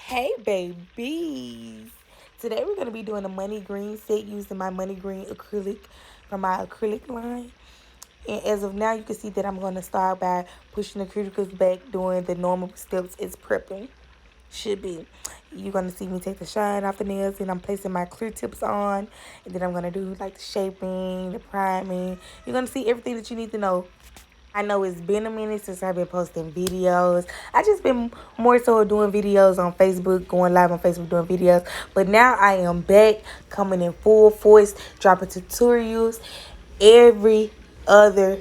Hey babies! Today we're going to be doing a money green set using my money green acrylic from my acrylic line. And as of now, you can see that I'm going to start by pushing the cuticles back, doing the normal steps it's prepping. Should be. You're going to see me take the shine off the nails and I'm placing my clear tips on. And then I'm going to do like the shaping, the priming. You're going to see everything that you need to know. I know it's been a minute since I've been posting videos. I just been more so doing videos on Facebook, going live on Facebook doing videos. But now I am back, coming in full force, dropping tutorials every other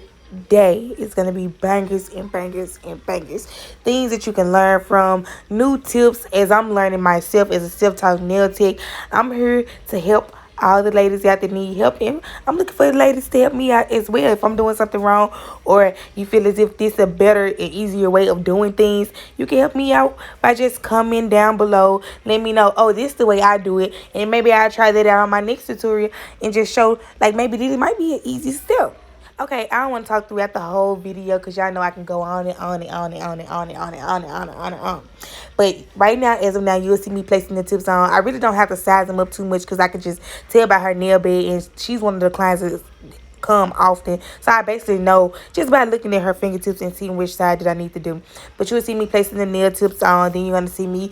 day. It's gonna be bangers and bangers and bangers. Things that you can learn from, new tips as I'm learning myself as a self-taught nail tech. I'm here to help all the ladies out that need help, and I'm looking for the ladies to help me out as well. If I'm doing something wrong or you feel as if this is a better and easier way of doing things, you can help me out by just coming down below. Let me know, oh, this is the way I do it, and maybe I'll try that out on my next tutorial and just show like maybe this might be an easy step. Okay, I don't want to talk throughout the whole video because y'all know I can go on and on and on and on and on and on and on and on and on and on. But right now, as of now, you'll see me placing the tips on. I really don't have to size them up too much because I can just tell by her nail bed, and she's one of the clients that come often. So I basically know just by looking at her fingertips and seeing which side that I need to do. But you'll see me placing the nail tips on. Then you're going to see me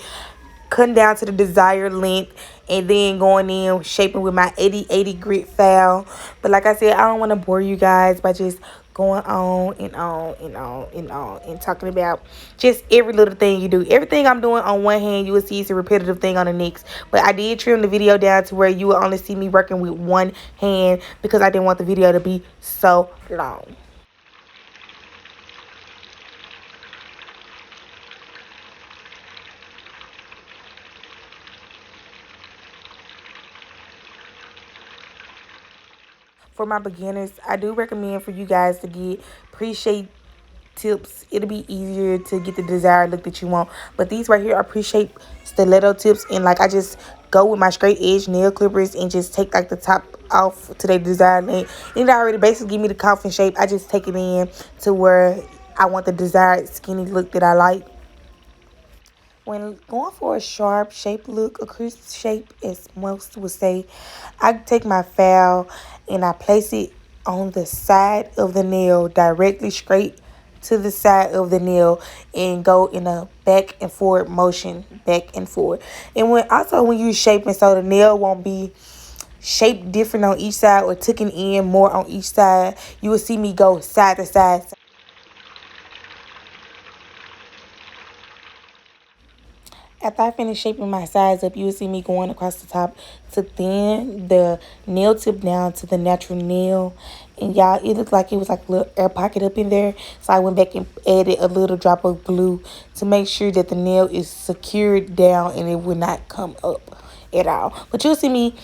cutting down to the desired length and then going in shaping with my 80/80 grit file. But like I said, I don't want to bore you guys by just going on and on and on and on and talking about just every little thing you do. Everything I'm doing on one hand, you will see it's a repetitive thing on the next. But I did trim the video down to where you will only see me working with one hand because I didn't want the video to be so long. For my beginners, I do recommend for you guys to get pre-shape tips. It'll be easier to get the desired look that you want. But these right here are pre-shaped stiletto tips, and like I just go with my straight edge nail clippers and just take like the top off to their desired length. And it already basically give me the coffin shape. I just take it in to where I want the desired skinny look that I like. When going for a sharp shape look, a crisp shape, as most would say, I take my file and I place it on the side of the nail, directly straight to the side of the nail, and go in a back and forward motion, back and forward. And when you shaping, so the nail won't be shaped different on each side or taken in more on each side, you will see me go side to side. After I finish shaping my sides up, you will see me going across the top to thin the nail tip down to the natural nail. And y'all, it looked like it was like a little air pocket up in there. So I went back and added a little drop of glue to make sure that the nail is secured down and it will not come up at all. But you'll see me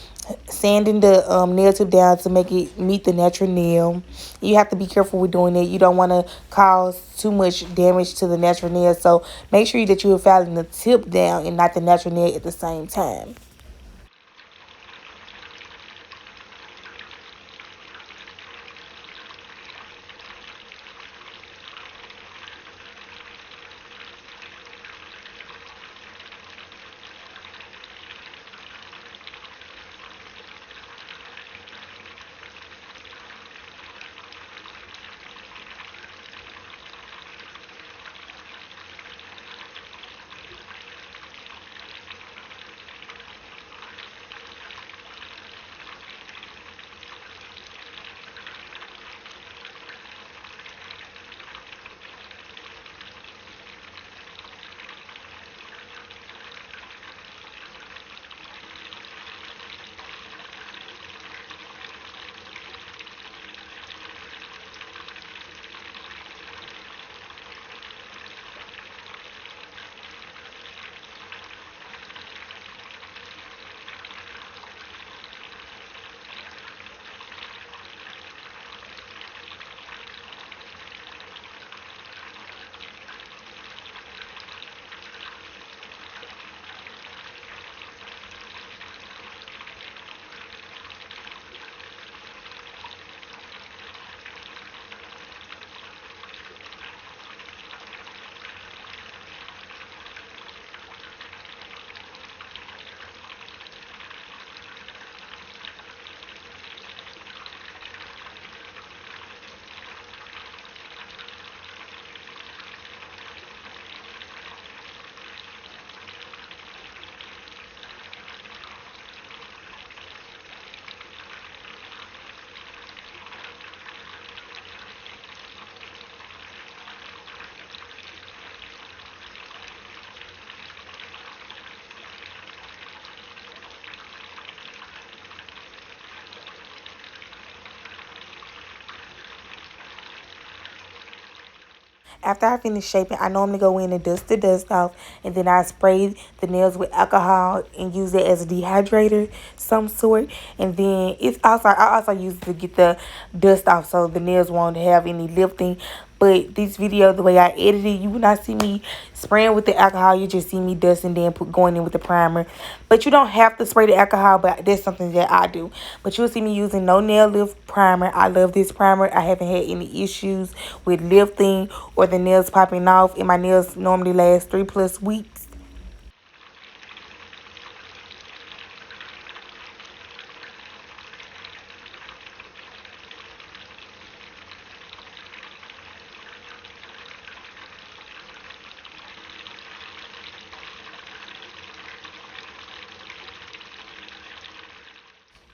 sanding the nail tip down to make it meet the natural nail. You have to be careful with doing it. You don't want to cause too much damage to the natural nail. So make sure that you are filing the tip down and not the natural nail at the same time. After I finish shaping, I normally go in and dust the dust off, and then I spray the nails with alcohol and use it as a dehydrator, some sort. And then I also use it to get the dust off so the nails won't have any lifting. But this video, the way I edited, you will not see me spraying with the alcohol. You just see me dusting, then going in with the primer. But you don't have to spray the alcohol, but that's something that I do. But you'll see me using No Nail Lift Primer. I love this primer. I haven't had any issues with lifting or the nails popping off. And my nails normally last 3+ weeks.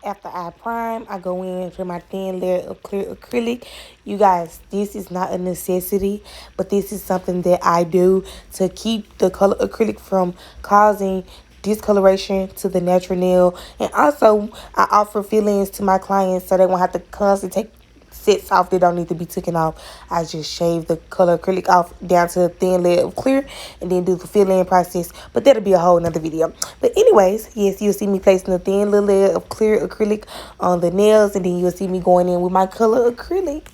After I prime, I go in for my thin layer of clear acrylic. You guys, this is not a necessity, but this is something that I do to keep the color acrylic from causing discoloration to the natural nail. And also, I offer fill-ins to my clients so they won't have to constantly take sets off that don't need to be taken off. I just shave the color acrylic off down to a thin layer of clear and then do the fill-in process. But that'll be a whole nother video. But anyways, yes, you'll see me placing a thin little layer of clear acrylic on the nails, and then you'll see me going in with my color acrylic.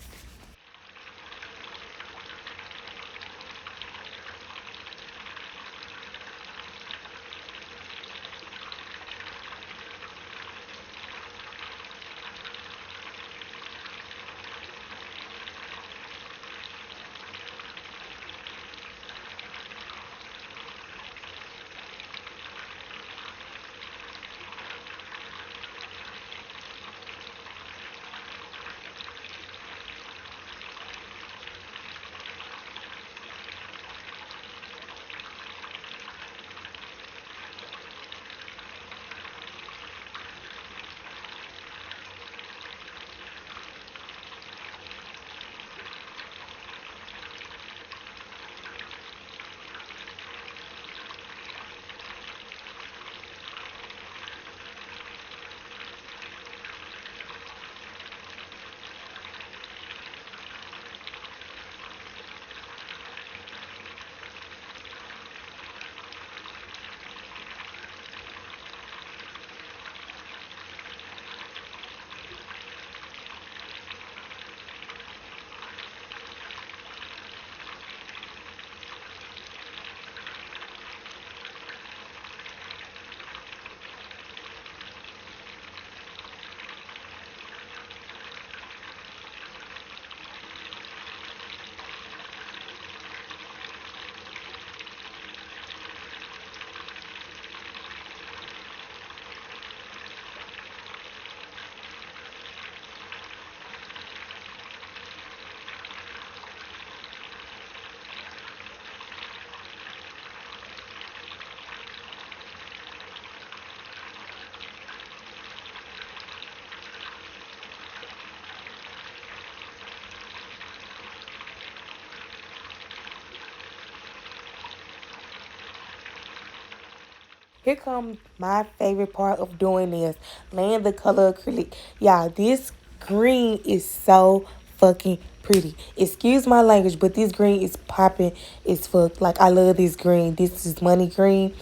Here comes my favorite part of doing this. Laying the color acrylic. Y'all, this green is so fucking pretty. Excuse my language, but this green is popping as fuck. Like, I love this green. This is money green.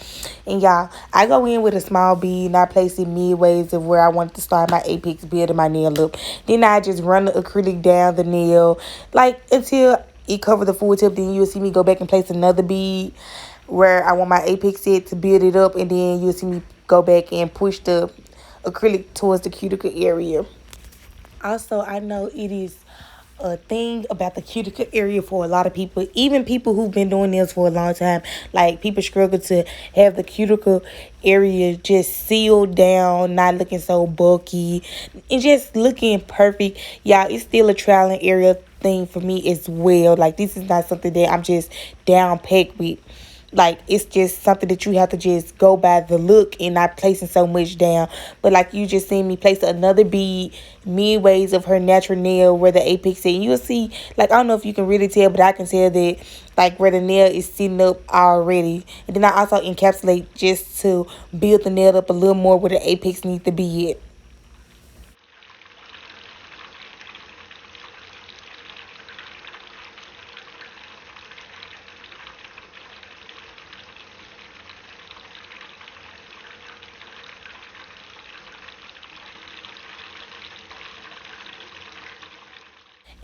And y'all, I go in with a small bead and I place it midways of where I want to start my apex building my nail up. Then I just run the acrylic down the nail, like, until it cover the full tip. Then you'll see me go back and place another bead where I want my apex set to build it up, and then you'll see me go back and push the acrylic towards the cuticle area. Also, I know it is a thing about the cuticle area for a lot of people, even people who've been doing this for a long time. Like, people struggle to have the cuticle area just sealed down, not looking so bulky, and just looking perfect. Y'all, it's still a trial and error thing for me as well. Like, this is not something that I'm just down packed with. Like, it's just something that you have to just go by the look and not placing so much down. But like, you just seen me place another bead midways of her natural nail where the apex is. You'll see, like, I don't know if you can really tell, but I can tell that, like, where the nail is sitting up already. And then I also encapsulate just to build the nail up a little more where the apex needs to be at.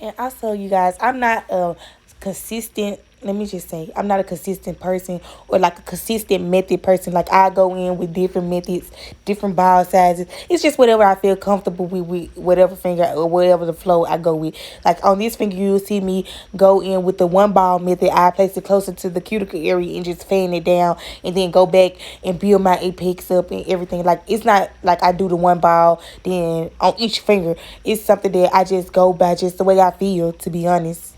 And also, you guys, I'm not a consistent. Let me just say, I'm not a consistent person or like a consistent method person. Like I go in with different methods, different ball sizes. It's just whatever I feel comfortable with whatever finger or whatever the flow I go with. Like on this finger, you'll see me go in with the one ball method. I place it closer to the cuticle area and just fan it down, and then go back and build my apex up and everything. Like it's not like I do the one ball then on each finger. It's something that I just go by just the way I feel, to be honest.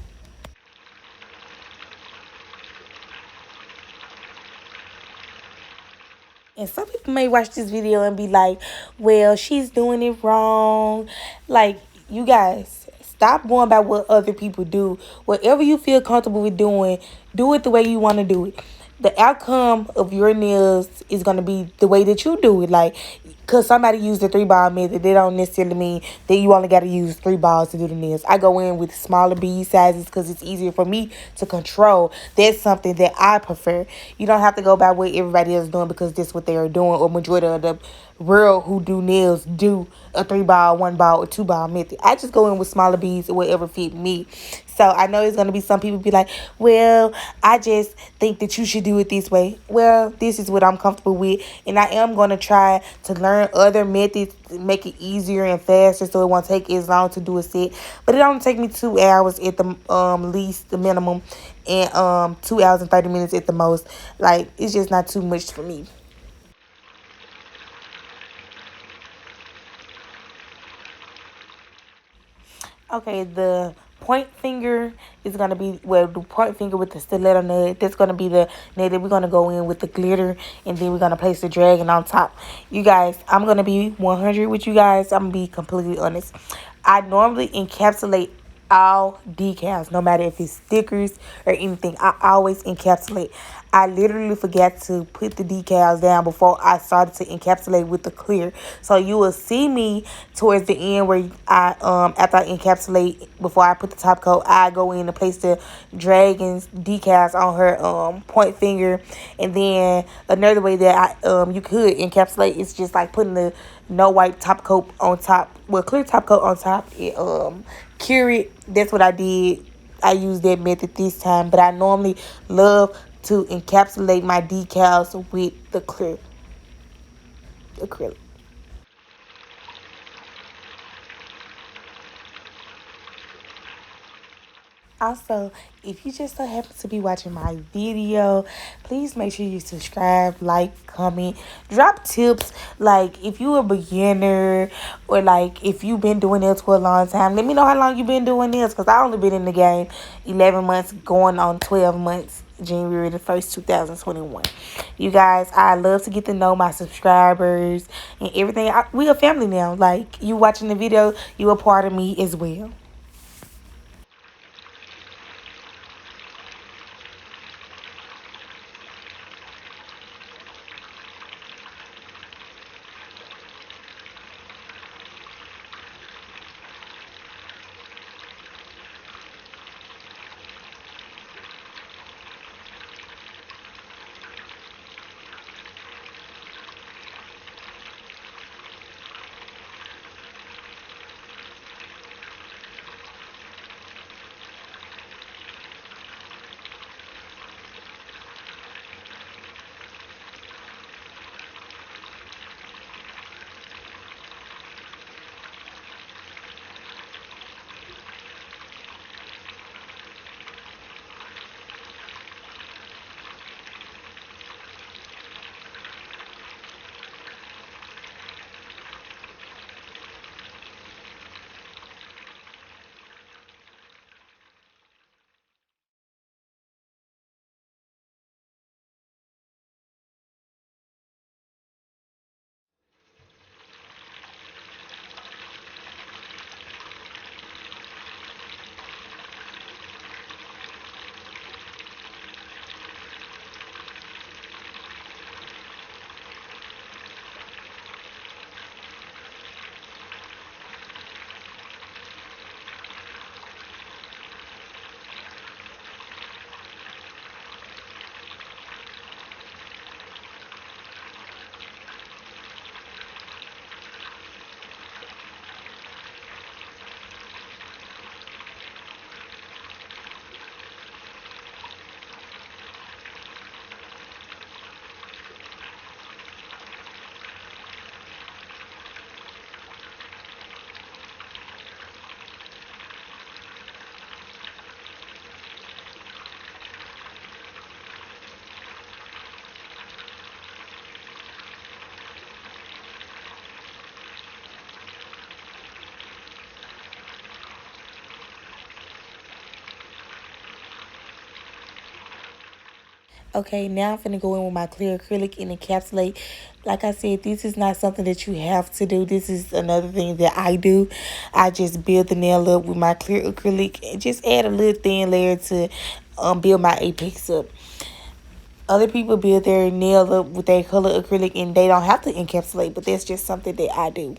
And some people may watch this video and be like, well, she's doing it wrong. Like, you guys, stop going by what other people do. Whatever you feel comfortable with doing, do it the way you want to do it. The outcome of your nails is going to be the way that you do it. Like, because somebody used the 3 ball method, they don't necessarily mean that you only got to use 3 balls to do the nails. I go in with smaller bead sizes because it's easier for me to control. That's something that I prefer. You don't have to go by what everybody else is doing because that's what they are doing, or majority of the world who do nails do a 3 ball, 1 ball, or 2 ball method. I just go in with smaller beads or whatever fit me. So I know there's gonna be some people be like, well, I just think that you should do it this way. Well, this is what I'm comfortable with, and I am gonna try to learn other methods to make it easier and faster, so it won't take as long to do a set. But it only take me 2 hours at the least, the minimum, and 2 hours and 30 minutes at the most. Like it's just not too much for me. Okay, the point finger is gonna be, well, the point finger with the stiletto nut. That's gonna be the nail that we're gonna go in with the glitter, and then we're gonna place the dragon on top. You guys, I'm gonna be 100 with you guys. I'm gonna be completely honest. I normally encapsulate all decals, no matter if it's stickers or anything. I always encapsulate. I literally forgot to put the decals down before I started to encapsulate with the clear. So you will see me towards the end where I after I encapsulate, before I put the top coat, I go in and place the dragons decals on her point finger. And then another way that I you could encapsulate is just like putting the no wipe top coat on top, well, clear top coat on top. It cure it. That's what I did. I used that method this time, but I normally love to encapsulate my decals with the clear acrylic. Also, if you just so happen to be watching my video, please make sure you subscribe, like, comment, drop tips. Like, if you a beginner, or like if you've been doing this for a long time, let me know how long you've been doing this, because I only been in the game 11 months, going on 12 months. January the 1st, 2021. You guys, I love to get to know my subscribers and everything. We a family now. Like, you watching the video, you a part of me as well. Okay, now I'm finna go in with my clear acrylic and encapsulate. Like I said, this is not something that you have to do. This is another thing that I do. I just build the nail up with my clear acrylic and just add a little thin layer to build my apex up. Other people build their nail up with their color acrylic and they don't have to encapsulate, but that's just something that I do.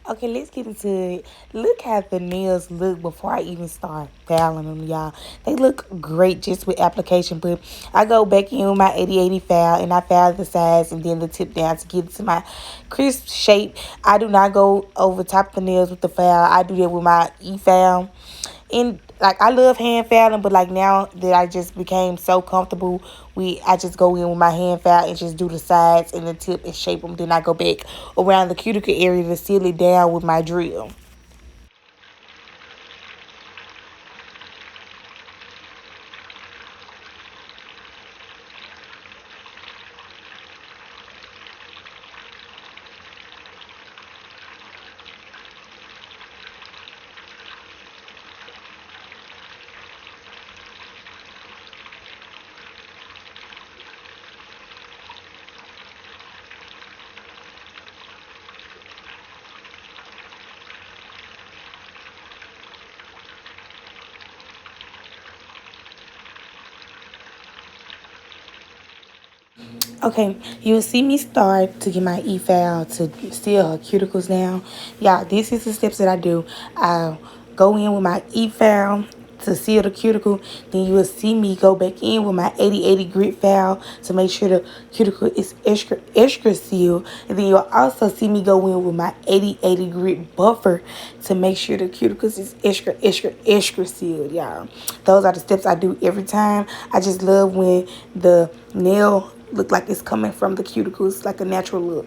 Okay, let's get into it. Look how the nails look before I even start filing them, y'all. They look great just with application, but I go back in with my 80/80 file and I file the sides and then the tip down to get it to my crisp shape. I do not go over top of the nails with the file. I do that with my e-file. And like I love hand filing, but like now that I just became so comfortable, I just go in with my hand file and just do the sides and the tip and shape them. Then I go back around the cuticle area to seal it down with my drill. Okay, you'll see me start to get my e-file to seal her cuticles down. Yeah, this is the steps that I do. I go in with my e-file to seal the cuticle. Then you will see me go back in with my 80/80 grit file to make sure the cuticle is extra sealed. And then you'll also see me go in with my 80/80 grit buffer to make sure the cuticles is extra sealed, y'all. Those are the steps I do every time. I just love when the nail look like it's coming from the cuticles, like a natural look.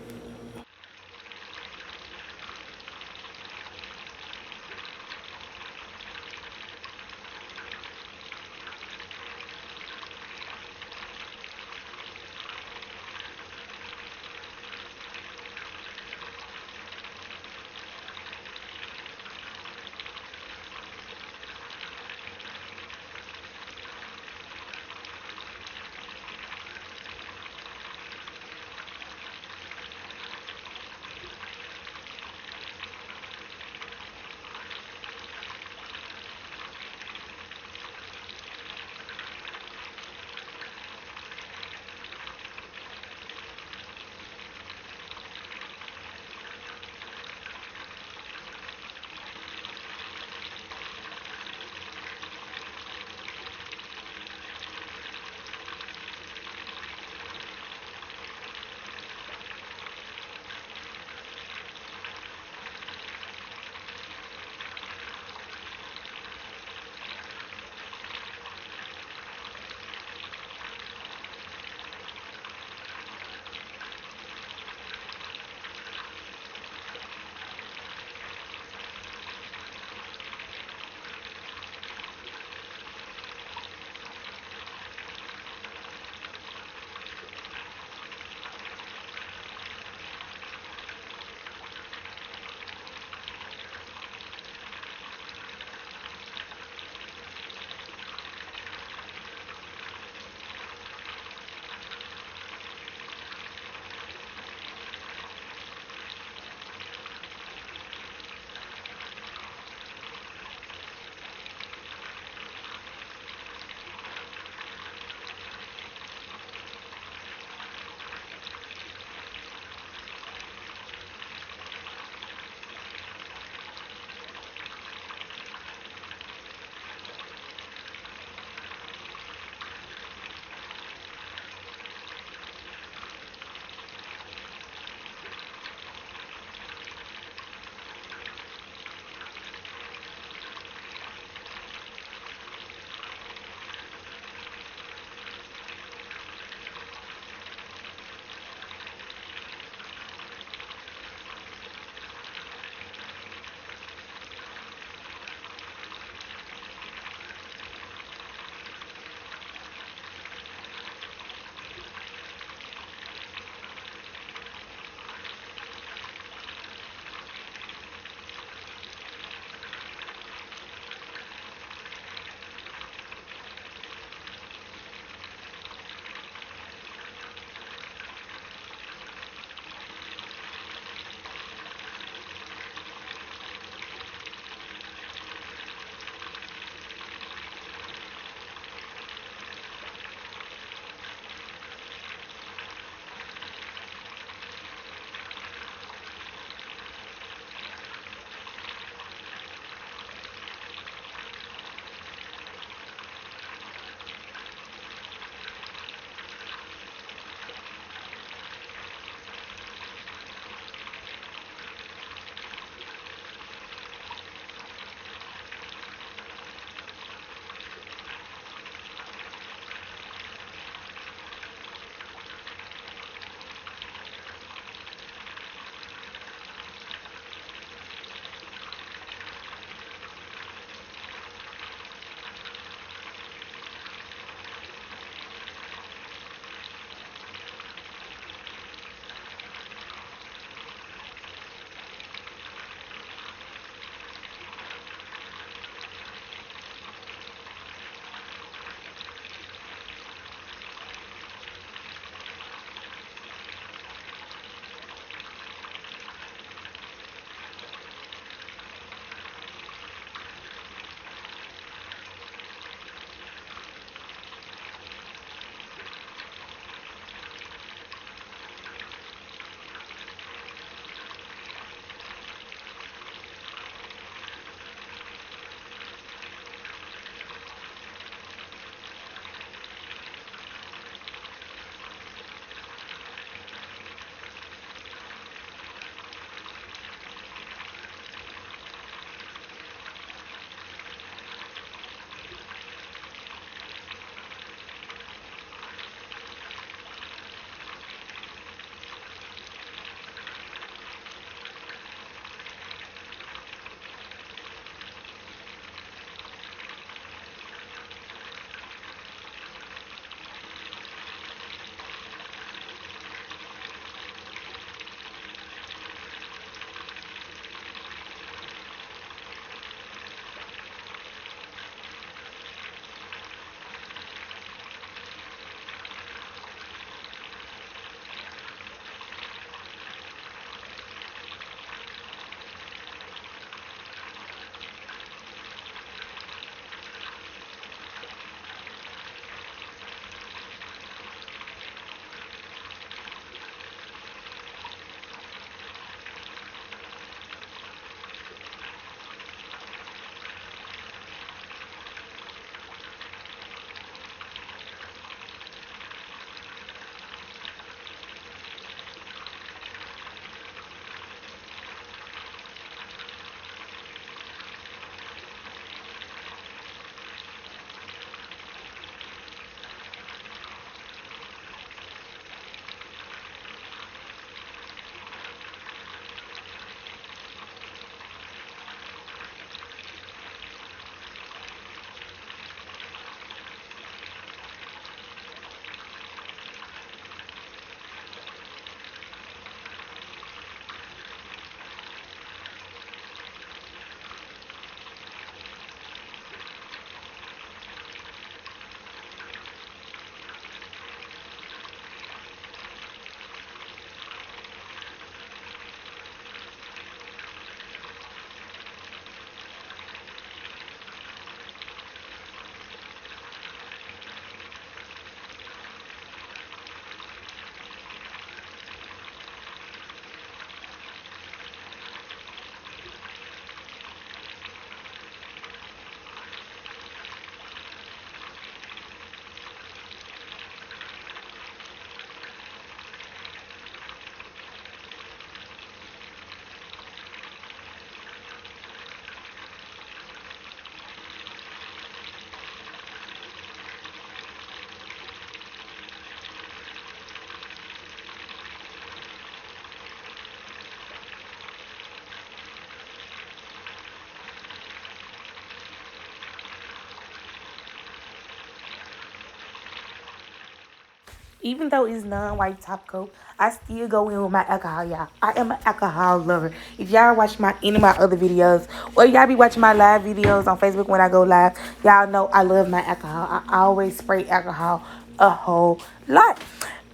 Even though it's non-white top coat, I still go in with my alcohol, y'all. I am an alcohol lover. If y'all watch any of my other videos, or y'all be watching my live videos on Facebook when I go live, y'all know I love my alcohol. I always spray alcohol a whole lot.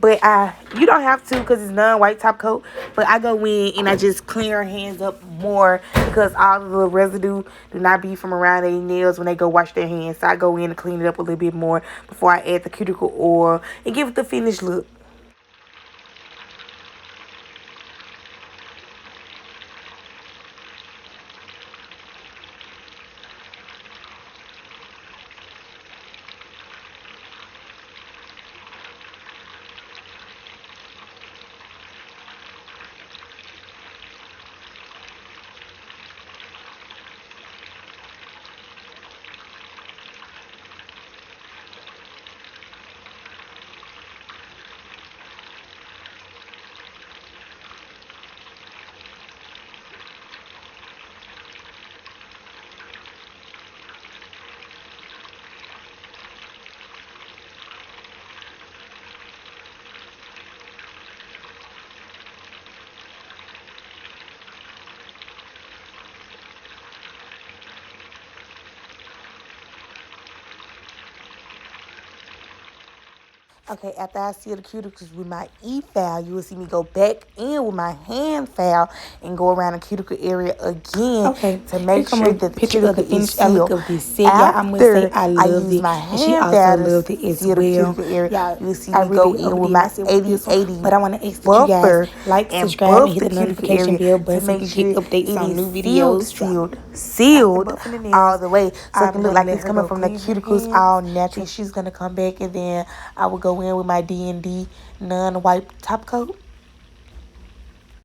But you don't have to because it's non-white top coat. But I go in and I just clean her hands up more because all of the residue do not be from around their nails when they go wash their hands. So I go in and clean it up a little bit more before I add the cuticle oil and give it the finished look. Okay, after I seal the cuticles with my e-file, you will see me go back in with my hand file and go around the cuticle area again. Okay, to make sure that the picture of the finished look of this set. Yeah, I'm gonna say I love it. And she also loved it as well. Yeah, you will see me go in with my 80/80. But I want to ask that you guys like, subscribe, and hit the notification bell button so you can get updates on new videos. Sealed all the way, so it can look like it's coming from the cuticles all natural. She's gonna come back and then I will go in with my DND non-white top coat.